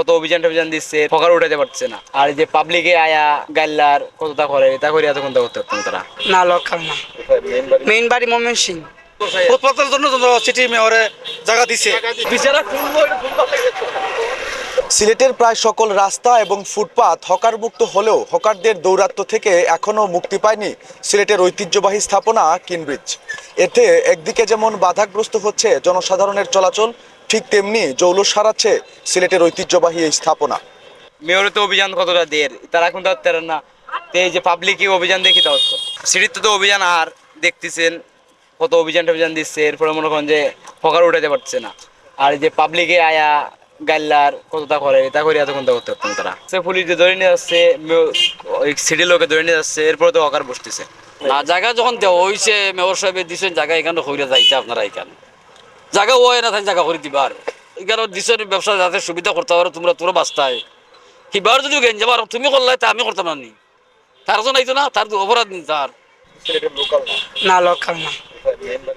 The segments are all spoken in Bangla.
কত অভিযান টভিযান দিচ্ছে, ফকার উঠাতে পারছে না। আর যে পাবলিকে আয়া গাল্লার কতটা করে তা করে এতক্ষণ করতে পারতাম তারা না লোকাল না, মেইন বাড়ি ময়মনসিং। ফুটপাতের জন্য সিটি মেয়রে জায়গা দিছে। সিলেটের প্রায় সকল রাস্তা এবং ফুটপাত হকারমুক্ত হলেও হকারদের দৌরাত্ম্য থেকে এখনও মুক্তি পায়নি সিলেটের ঐতিহ্যবাহী স্থাপনা কিনব্রিজ। এতে একদিকে যেমন বাধাগ্রস্ত হচ্ছে জনসাধারণের চলাচল, ঠিক তেমনি জৌলুস সারাচ্ছে সিলেটের ঐতিহ্যবাহী এই স্থাপনা। মেয়রের তো অভিযান কতটা দের তারা এখন তো পারেন না। তো এই যে পাবলিকে অভিযান দেখি তা হতো সিটির তো অভিযান আর দেখতেছেন কত অভিযান টভিযান দিচ্ছে, এরপরে মনে করেন যে ফকার উঠাতে পারছে না। আর যে পাবলিকে আয়া গাল্লার কতটা করে তা করে এতক্ষণ করতে পারতাম তারা। সে পুলিশ ধরে নিয়ে যাচ্ছে, সিটির লোকে ধরে নিয়ে যাচ্ছে, এরপরে তো হকার বসতেছে না। জায়গা যখন দেওয়া হয়েছে মেয়র সাহেবের দিচ্ছেন জায়গা, এখানে হইলে যাইতে আপনারা এখানে জায়গা ওই না থাকেন জায়গা করে দিবার এখানে দিচ্ছেন ব্যবসা যাতে সুবিধা করতে পারো তোমরা বাঁচতায় কিবার যদি গেন যাবার তুমি করলে তা আমি করতাম না নি, তার জন্য আইতো না, তার অপরাধ নেই তার। না লোকাল না,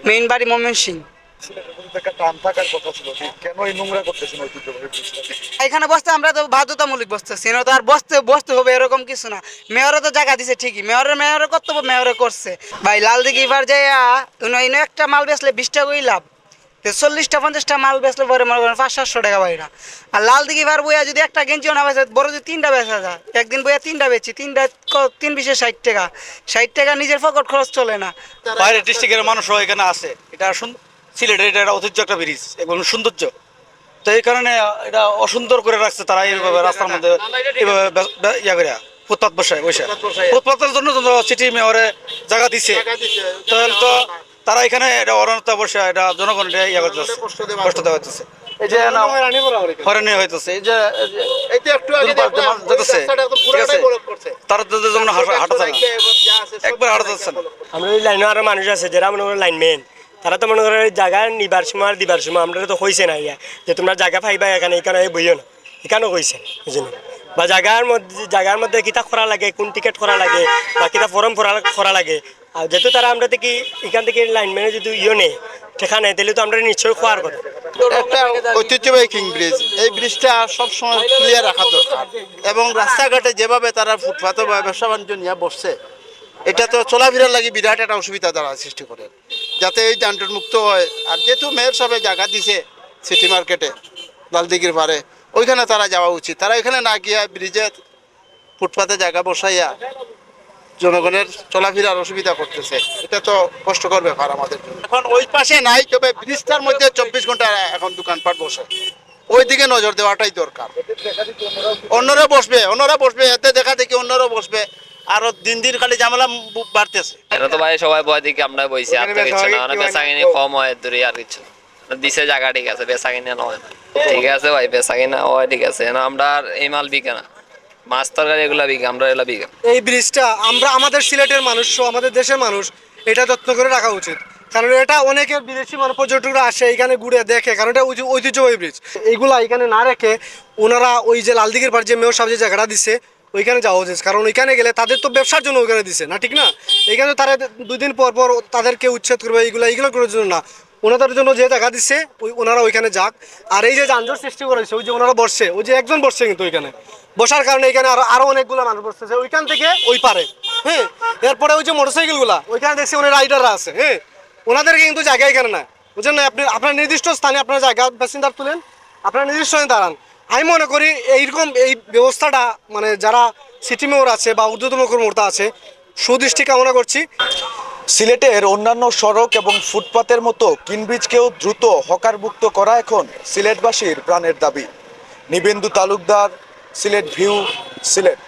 মেইন বাড়ি ময়মনসিং। এখানে বসতে আমরা তো বাধ্যতামূলক বসতেছি না, তো আর বসতে হবে এরকম কিছু না। মেয়রে তো জায়গা দিছে ঠিকই, মেয়রের কর্তব্য মেয়রে করছে। ভাই লাল দিঘি এবার যাইয়া একটা মাল বেচলে 20 টাকা করে লাভ, 40টা 50টা মাল বেচলে পরে মনে করেন 500-700 টাকা বাইরা। আর লাল দিঘি এবার বইয়া যদি একটা গেঞ্জিও না বেচে, বড় যদি 3টা বেচা যায়, একদিন বইয়া 3টা বেচি, 3 বিশে 60 টাকা, 60 টাকা নিজের পকেট খরচ চলে না। বাইরের ডিস্ট্রিক্টের মানুষও এখানে আছে। এটা সিলেটের এটা একটা ঐতিহ্য একটা ব্রিজ এবং সৌন্দর্য, তো এই কারণে এটা অসুন্দর করে রাখছে তারা এইভাবে রাস্তার মধ্যে এইভাবে ইয়া করে ফুটপাত বসে ফুটপাতের জন্য সিটি মেয়রে জায়গা দিছে। তাহলে তো তারা এখানে এটা অরণ্যতা বসে এটা জনগণ এটা ইয়া করতেছে, কষ্ট দেওয়া হচ্ছে। এই যে হয়রানি হইতেছে, এই যে তাদের জন্য হাঁটা যায় না, একবার হাঁটা যাচ্ছে না। আমরা ওই লাইনে আরো মানুষ আছে যারা মনে করেন লাইনম্যান, তারা তো মনে করে জায়গা নিবার সময় আর দিবার সময় আমরা তো হয়েছে না ইয়া যে তোমরা জায়গা পাইবা এখানে, এখানে বইও না, এখানেও হয়েছে বুঝলি। বা জায়গার মধ্যে কিতা করা লাগে, কোন টিকিট করা লাগে বা কিতা ফর্ম করা লাগে। আর যেহেতু তারা আমরা থেকে এখান থেকে লাইনম্যানে যদি নেই ঠেকা নেই, তাহলে তো আমরা নিশ্চয়ই খোয়ার কথা। একটা ঐতিহ্যবাহী কিং ব্রিজ, এই ব্রিজটা সবসময় ক্লিয়ার রাখা দরকার। এবং রাস্তাঘাটে যেভাবে তারা ফুটপাত বা ব্যবসা বাণিজ্য নিয়ে বসছে, এটা তো চলাফেরার লাগে বিরাট একটা অসুবিধা তারা সৃষ্টি করে, যাতে এই যানজট মুক্ত হয়। আর যেহেতু মেয়র সাহেব জায়গা দিছে সিটি মার্কেটে লালদিঘির পারে, ওইখানে তারা যাওয়া উচিত। তারা এখানে না গিয়া ব্রিজের ফুটপাতে জায়গা বসাইয়া জনগণের চলাফেরার অসুবিধা করতেছে, এটা তো কষ্টকর ব্যাপার আমাদের জন্য। এখন ওই পাশে নাই, তবে ব্রিজটার মধ্যে 24 ঘন্টা এখন দোকানপাট বসে, ওই দিকে নজর দেওয়াটাই দরকার। অন্যরা বসবে এতে দেখা দেখি অন্যরা বসবে, আরো দিন দিন খালি ঝামেলা বাড়তেছে। এটা তো ভাই সবাই বয় দিকে আমরা বইছি, আর তো কিছু না, মানে বেচাকিনি কম হয় দূরে, আর কিছু দিছে জায়গা ঠিক আছে, বেচাকিনি নয় না, ঠিক আছে ভাই বেচাকিনা হয় ঠিক আছে, আমরা এই মাল বিকে না, মাছ তরকারি এগুলা বিকে, আমরা এগুলা বিকে। এই ব্রিজটা আমরা আমাদের সিলেটের মানুষ, আমাদের দেশের মানুষ এটা যত্ন করে রাখা উচিত, কারণ এটা অনেকের বিদেশি পর্যটকরা আসে এখানে ঘুরে দেখে, কারণ এটা ঐতিহ্যবাহী ব্রিজ। এইগুলা এখানে না রেখে ওনারা ওই যে লালদিঘির পাড়ে যে মেয়র সাহেব যে জায়গাটা দিছে ওইখানে যাওয়া উচিত, কারণ ওইখানে গেলে তাদের তো ব্যবসার জন্য ওইখানে দিছে না, ঠিক না? এইখানে তারা 2 দিন পর পর তাদেরকে উচ্ছেদ করবে, এইগুলো করার জন্য না, ওনাদের জন্য যে জায়গা দিচ্ছে ওনারা ওইখানে যাক। আর এই যে যানজট সৃষ্টি করেছে, ওই যে ওনারা বসছে, ওই যে একজন বসছে কিন্তু ওইখানে বসার কারণে এখানে আরো অনেকগুলো মানুষ বসতেছে ওইখান থেকে ওই পারে। হ্যাঁ, এরপরে ওই যে মোটরসাইকেলগুলা ওইখানে দেখছি ওনার রাইডাররা আছে, হ্যাঁ, ওনাদেরকে কিন্তু জায়গা এখানে না, বুঝলেন না? আপনি আপনার নির্দিষ্ট স্থানে আপনার জায়গা প্যাসেঞ্জার তুলেন, আপনার নির্দিষ্ট স্থানে দাঁড়ান। আমি মনে করি এইরকম এই ব্যবস্থাটা মানে যারা সিটি মেয়র আছে বা ঊর্ধ্বতন কর্মকর্তা আছে সুদৃষ্টি কামনা করছি। সিলেটের অন্যান্য সড়ক এবং ফুটপাতের মতো কিনব্রিজকেও দ্রুত হকারমুক্ত করা এখন সিলেটবাসীর প্রাণের দাবি। নিবেন্দু তালুকদার, সিলেট ভিউ, সিলেট।